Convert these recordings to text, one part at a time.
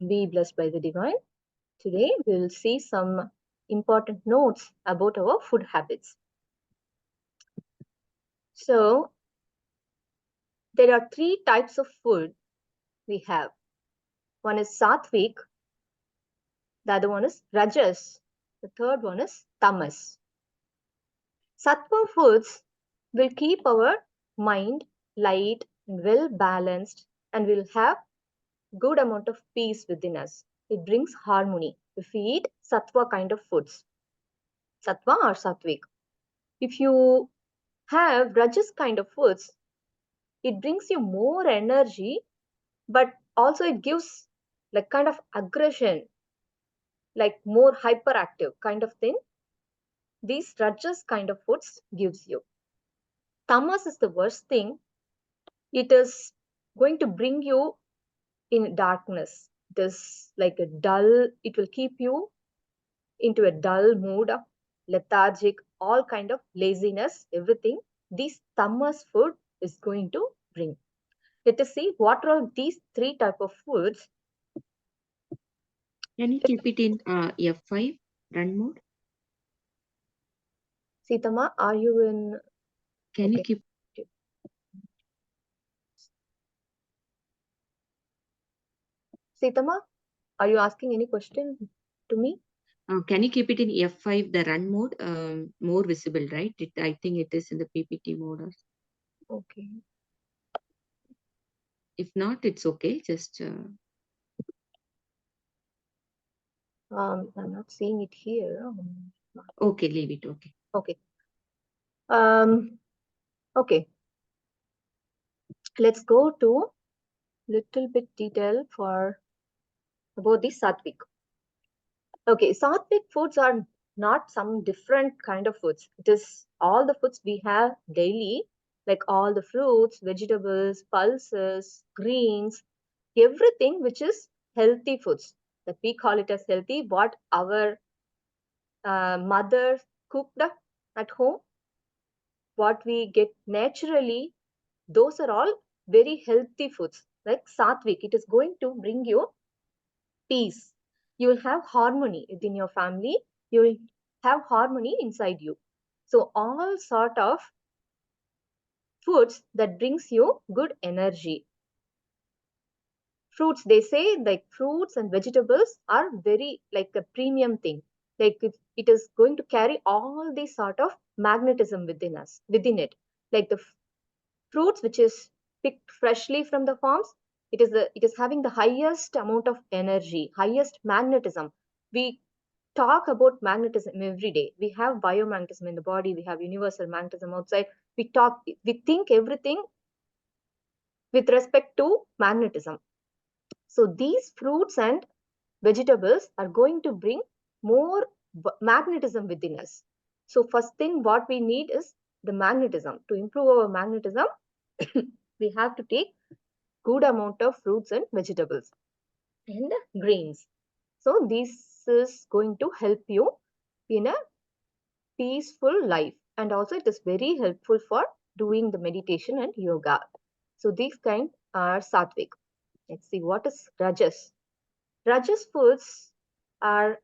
Be blessed by the divine. Today we will see some important notes about our food habits. So there are three types of food we have. One is sattvic, the other one is rajas, the third one is tamas. Sattva foods will keep our mind light and well balanced, and will have good amount of peace within us. It brings harmony if we eat sattva kind of foods, sattva or sattvic. If you have rajas kind of foods, it brings you more energy, but also it gives like kind of aggression, like more hyperactive kind of thing. These rajas kind of foods gives you. Tamas is the worst thing. It is going to bring you in darkness. It is like a dull, it will keep you into a dull mood, lethargic, all kind of laziness, everything. This tamas food is going to bring. Let us see what are these three type of foods. Can you keep it in F5 run mode? Sitama, are you in? Can you Okay. keep Sitama, are you asking any question to me? can you keep it in F5 the run mode? More visible, right? I think it is in the PPT mode. Okay. If not, it's okay. Just I'm not seeing it here. okay, leave it. Okay. Okay. Um, okay. Let's go to little bit detail for about the sattvic. Okay, sattvic foods are not some different kind of foods. It is all the foods we have daily, like all the fruits, vegetables, pulses, greens, everything which is healthy foods that we call it as healthy, what our mother cooked at home, what we get naturally, those are all very healthy foods. Like sattvic, it is going to bring you peace. You will have harmony within your family. You will have harmony inside you. So all sort of foods that brings you good energy. Fruits, they say like fruits and vegetables are very like a premium thing. Like it is going to carry all these sort of magnetism within us, within it. Like the fruits which is picked freshly from the farms, it is having the highest amount of energy, highest magnetism. We talk about magnetism every day. We have biomagnetism in the body, we have universal magnetism outside. We think everything with respect to magnetism. So these fruits and vegetables are going to bring more magnetism within us. So first thing what we need is the magnetism. To improve our magnetism, we have to take good amount of fruits and vegetables and grains. So this is going to help you in a peaceful life, and also it is very helpful for doing the meditation and yoga. So these kind are sattvic. Let's see what is rajas. Rajas foods are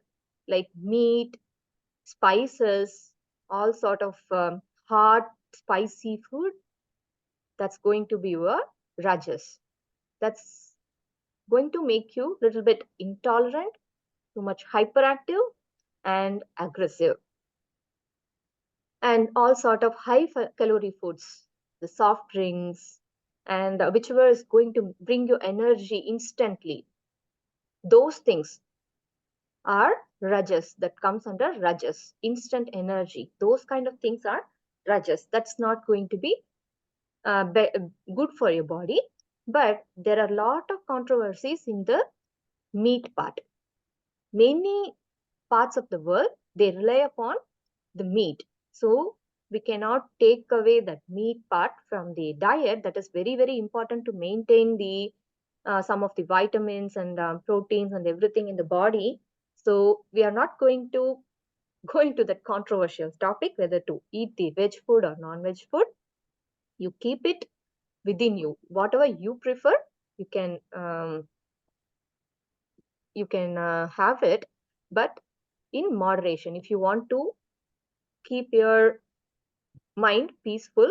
like meat, spices, all sort of hot spicy food. That's going to be your rajas. That's going to make you a little bit intolerant, too much hyperactive and aggressive. And all sort of high calorie foods, the soft drinks, and whichever is going to bring you energy instantly, those things are rajas, that comes under rajas, instant energy. Those kind of things are rajas. That's not going to be good for your body. But there are a lot of controversies in the meat part. Many parts of the world, they rely upon the meat. So we cannot take away that meat part from the diet. That is very, very important to maintain the some of the vitamins and proteins and everything in the body. So we are not going to go into that controversial topic whether to eat the veg food or non-veg food. You keep it within you. Whatever you prefer, you can you can have it, but in moderation. If you want to keep your mind peaceful,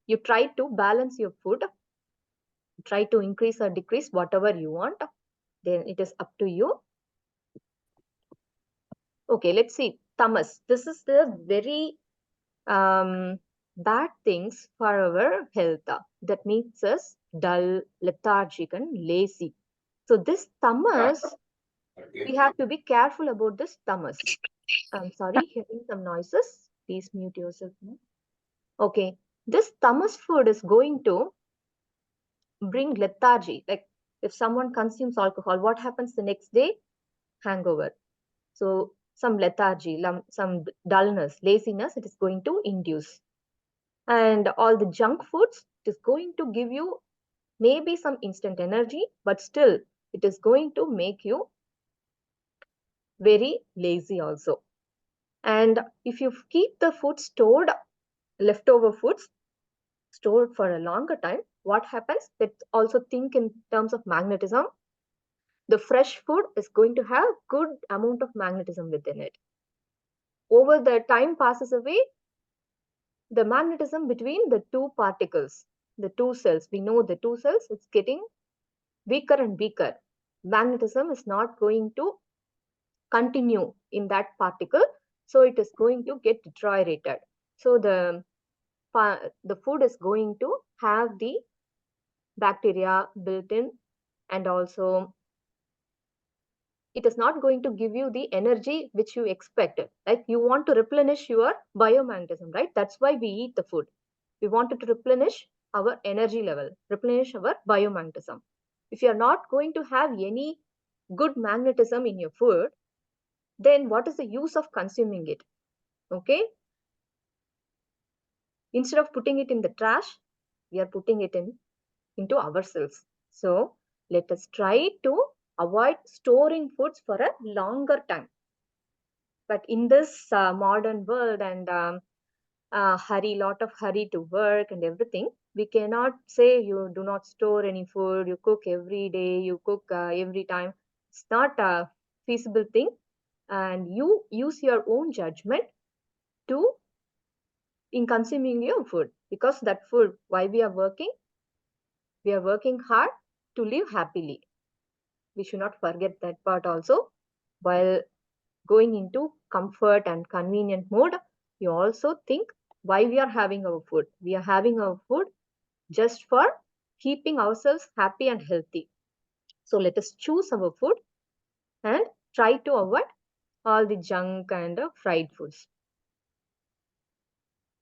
you try to balance your food, try to increase or decrease whatever you want, then it is up to you. Okay, let's see. Tamas. This is the very bad things for our health. That makes us dull, lethargic, and lazy. So this tamas, we have to be careful about this tamas. I'm sorry, hearing some noises. Please mute yourself now. Okay, this tamas food is going to bring lethargy. Like if someone consumes alcohol, what happens the next day? Hangover. So some lethargy, some dullness, laziness, it is going to induce. And all the junk foods, it is going to give you maybe some instant energy, but still it is going to make you very lazy also. And if you keep the food stored, leftover foods stored for a longer time, what happens? Let's also think in terms of magnetism. The fresh food is going to have good amount of magnetism within it. Over the time passes away, the magnetism between the two particles, the two cells, we know the two cells, it's getting weaker and weaker. Magnetism is not going to continue in that particle, so it is going to get deteriorated. So the food is going to have the bacteria built in, and also it is not going to give you the energy which you expected. Like you want to replenish your biomagnetism, right? That's why we eat the food. We wanted to replenish our energy level, replenish our biomagnetism. If you are not going to have any good magnetism in your food, then what is the use of consuming it? Okay. Instead of putting it in the trash, we are putting it into ourselves. So let us try to avoid storing foods for a longer time. But in this modern world and lot of hurry to work and everything, we cannot say you do not store any food, you cook every day, you cook every time. It's not a feasible thing. And you use your own judgment to in consuming your food, because that food, why we are working hard to live happily. We should not forget that part also. While going into comfort and convenient mode, you also think why we are having our food. We are having our food just for keeping ourselves happy and healthy. So let us choose our food and try to avoid all the junk and fried foods.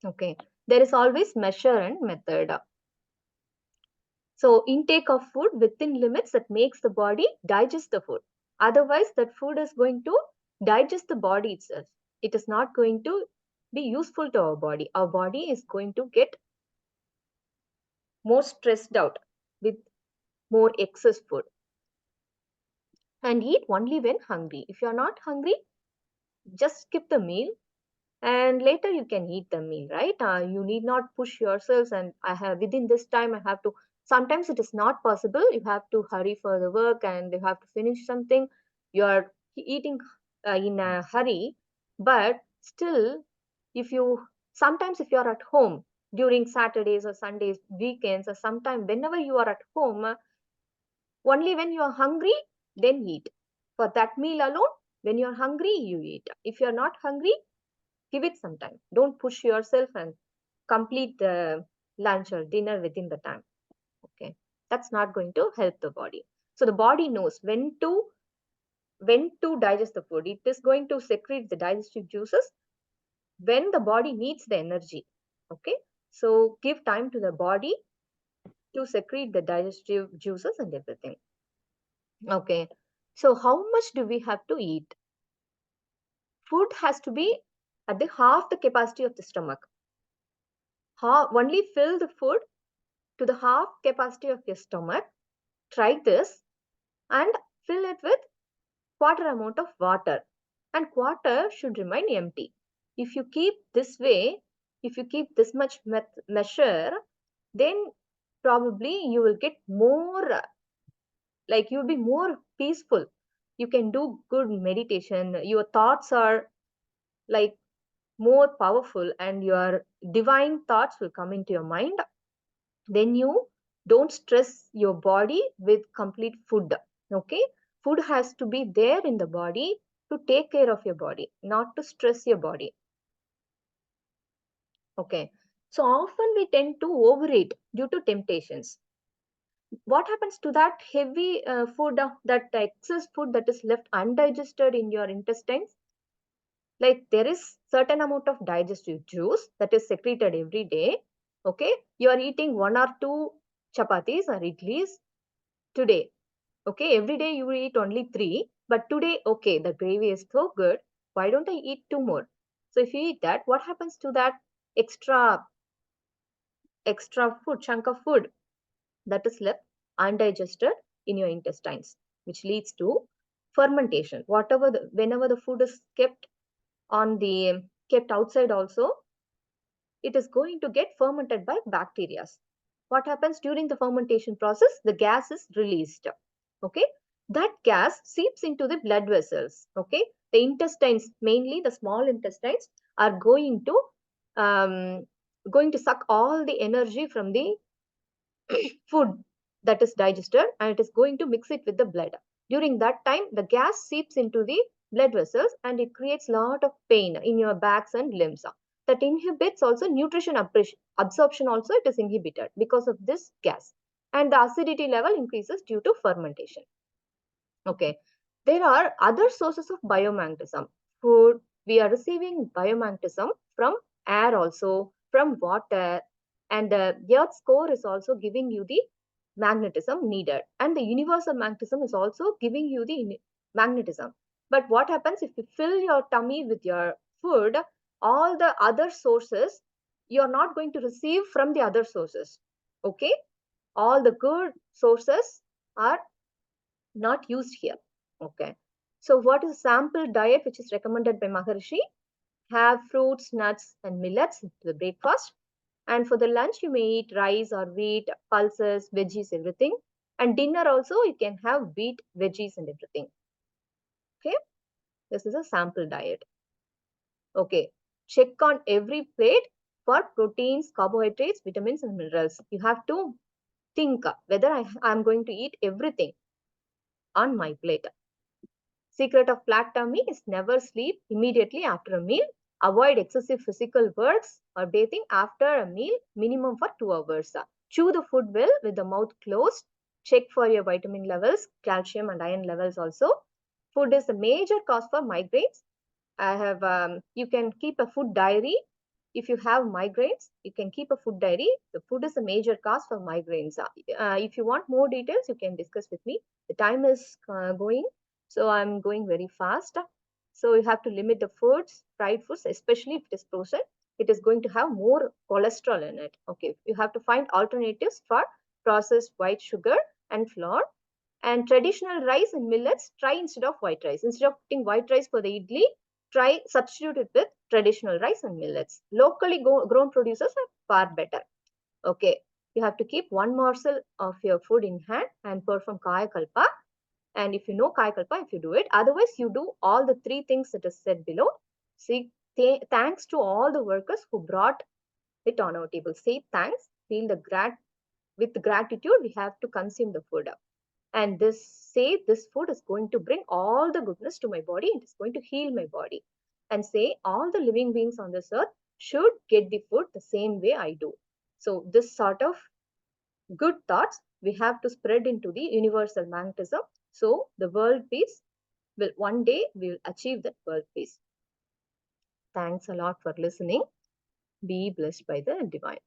Okay, there is always measure and method. So intake of food within limits that makes the body digest the food. Otherwise, that food is going to digest the body itself. It is not going to be useful to our body. Our body is going to get more stressed out with more excess food. And eat only when hungry. If you are not hungry, just skip the meal and later you can eat the meal, right? You need not push yourselves and I have within this time I have to. Sometimes it is not possible. You have to hurry for the work and you have to finish something. You are eating in a hurry, but still, if you sometimes if you are at home during Saturdays or Sundays, weekends, or sometime whenever you are at home, only when you are hungry, then eat. For that meal alone, when you are hungry, you eat. If you are not hungry, give it some time. Don't push yourself and complete the lunch or dinner within the time. Okay, that's not going to help the body. So the body knows when to digest the food. It is going to secrete the digestive juices when the body needs the energy. Okay, so give time to the body to secrete the digestive juices and everything. Okay, so how much do we have to eat? Food has to be at the half the capacity of the stomach. Only fill the food to the half capacity of your stomach. Try this and fill it with quarter amount of water, and quarter should remain empty. If you keep this way, if you keep this much measure, then probably you will get more, like you'll be more peaceful. you can do good meditation. Your thoughts are like more powerful, and your divine thoughts will come into your mind when you don't stress your body with complete food. Okay, food has to be there in the body to take care of your body, not to stress your body. Okay, so often we tend to overeat due to temptations. What happens to that heavy food, that excess food that is left undigested in your intestines? Like there is certain amount of digestive juice that is secreted every day. Okay, you are eating one or two chapatis or idlis today. Okay, every day you eat only three, but today, okay, the gravy is so good, why don't I eat two more? So if you eat that, what happens to that extra food, chunk of food that is left undigested in your intestines, which leads to fermentation. Whenever the food is kept outside also, it is going to get fermented by bacteria. What happens during the fermentation process? The gas is released. Okay, that gas seeps into the blood vessels. Okay, the intestines, mainly the small intestines, are um, going to suck all the energy from the food that is digested, and it is going to mix it with the blood. During that time, the gas seeps into the blood vessels and it creates a lot of pain in your backs and limbs. That inhibits also nutrition absorption, also it is inhibited because of this gas, and the acidity level increases due to fermentation. Okay, there are other sources of biomagnetism. Food, we are receiving biomagnetism from air, also from water, and the Earth's core is also giving you the magnetism needed, and the universal magnetism is also giving you the magnetism. But what happens if you fill your tummy with your food? All the other sources you are not going to receive from the other sources. Okay, all the good sources are not used here. Okay. So what is sample diet which is recommended by Maharishi? Have fruits, nuts, and millets to the breakfast. And for the lunch, you may eat rice or wheat, pulses, veggies, everything. And dinner also, you can have wheat, veggies, and everything. Okay. This is a sample diet. Okay. Check on every plate for proteins, carbohydrates, vitamins, and minerals. You have to think whether I'm going to eat everything on my plate. Secret of flat tummy is never sleep immediately after a meal. Avoid excessive physical works or bathing after a meal, minimum for 2 hours. Chew the food well with the mouth closed. Check for your vitamin levels, calcium and iron levels also. Food is a major cause for migraines. You can keep a food diary. If you have migraines, you can keep a food diary. The food is a major cause for migraines. If you want more details, you can discuss with me. The time is going, so I'm going very fast. So you have to limit the foods, fried foods, especially if it is frozen. It is going to have more cholesterol in it. Okay, you have to find alternatives for processed white sugar and flour. And traditional rice and millets, try instead of white rice. Instead of putting white rice for the idli, try substitute it with traditional rice and millets. Locally grown producers are far better. Okay, you have to keep one morsel of your food in hand and perform Kaya Kalpa. And if you know Kaya Kalpa, if you do it, otherwise you do all the three things that is said below. See, thanks to all the workers who brought it on our table. Say thanks, feel with gratitude, we have to consume the food. And this food is going to bring all the goodness to my body. It is going to heal my body. And say all the living beings on this earth should get the food the same way I do. So this sort of good thoughts we have to spread into the universal magnetism. So the world peace will one day we will achieve that world peace. Thanks a lot for listening. Be blessed by the divine.